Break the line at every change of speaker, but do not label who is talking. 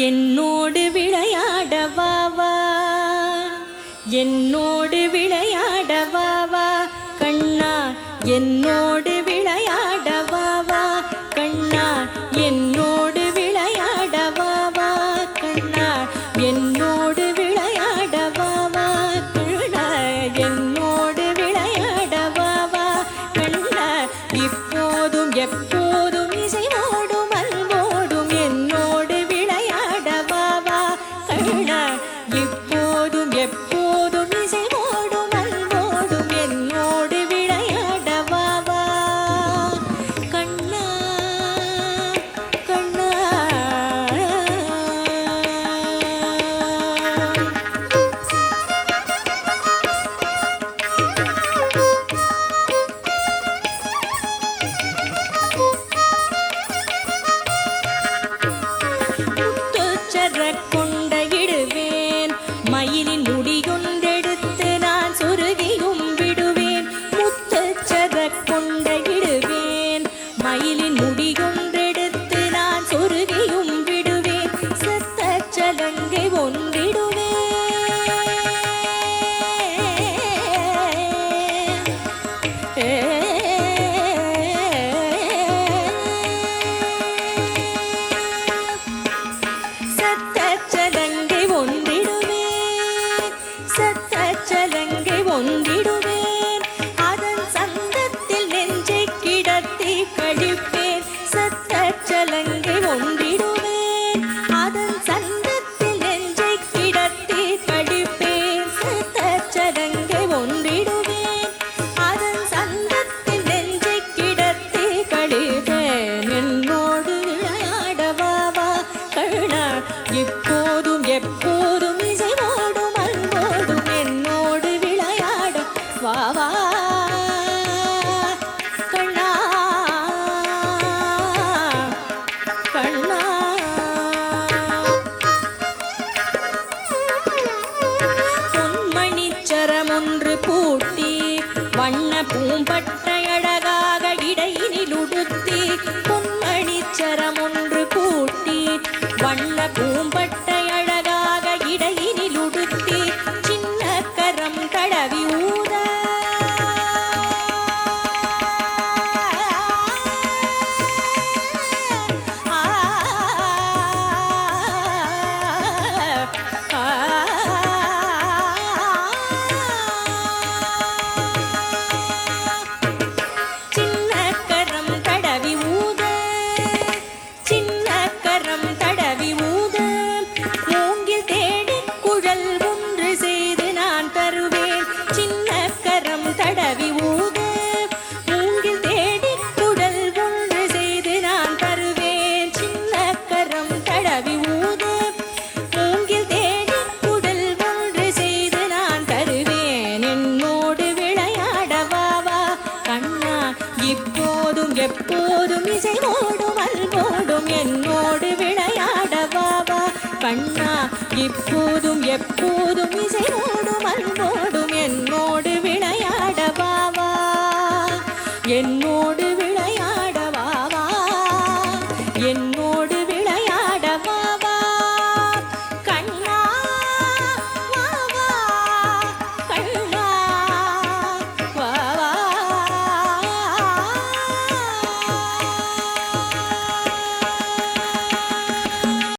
என்னோடு விளையாட வா வா, என்னோடு விளையாட வா வா கண்ணா, என்னோடு விளையாட வா வா கண்ணா, என்னோடு விளையாட வா வா கண்ணா, என்னோடு விளையாட வா வா கண்ணா, என்னோடு விளையாட வா வா கண்ணா, இப்போதும் எப்போதும் இசைவோடும் அன்போடும் என்னோடு விளையாட வா வா கண்ணா, இப்போதும் எப்போதும் இசைவோடும் அன்போடும் என்னோடு விளையாட வா வா கண்ணா கண்ணா. முத்துச்சர கொண்ட இடுவேன், மயிலின் முடியொன்றெடுத்து நான் சொருகியும் விடுவேன். முத்துச்சர கொண்ட இடுவேன், மயிலின் முடியொன்றெடுத்து நான் சொருகியும் விடுவேன். செத்த சலங்கை ஒன்றிடுவேன், சத்த சலங்கை ஒன்றிடுவேன், சத்த சலங்கை ஒன்றிடுவேன். அதன் சந்தத்தில் நெஞ்சை கிடத்தி கழிப்பேன். சத்த சலங்கை ஒன்றிடுவேன், அதன் சந்தத்தில் நெஞ்சை கிடத்தி கழிப்பேன். சத்த சலங்கை ஒன்றிடுவேன், அதன் சந்தத்தில் நெஞ்சை கிடத்தி கழிப்பேன். என்னோடு விளையாட வா வா கண்ணா, இப்போதும் எப்போதும் இசைவோடும் அன்போடும் என்னோடு விளையாட வா வா கண்ணா கண்ணா. பொன்மணிச்சரம் ஒன்று பூட்டி வண்ண பூம்பட்டை அழகாக இடையினில் உடுத்தி, பொன்மணிச்சரம் ஒன்று பூட்டி வண்ண பூம்பட்டை அழகாக இடையினில் உடுத்தி, சின்ன கரம் தடவி ஊத சின்ன கரம் தடவி ஊத, சின்ன கரம் தடவி ஊத, மூங்கில் தேடி குழல் ஒன்று செய்து நான் தருவேன். சின்ன கரம் தடவி ஊத, மூங்கில் தேடி குழல் ஒன்று செய்து நான் தருவேன். சின்ன கரம் தடவி ஊத, மூங்கில் தேடி குழல் ஒன்று செய்து நான் தருவேன். என்னோடு விளையாட வா வா கண்ணா, இப்போதும் எப்போதும் இசைவோடும் அன்போடும் என்னோடு விளையாட வா வா கண்ணா, இப்போதும் எப்போதும் இசைவோடும் அன்போடும்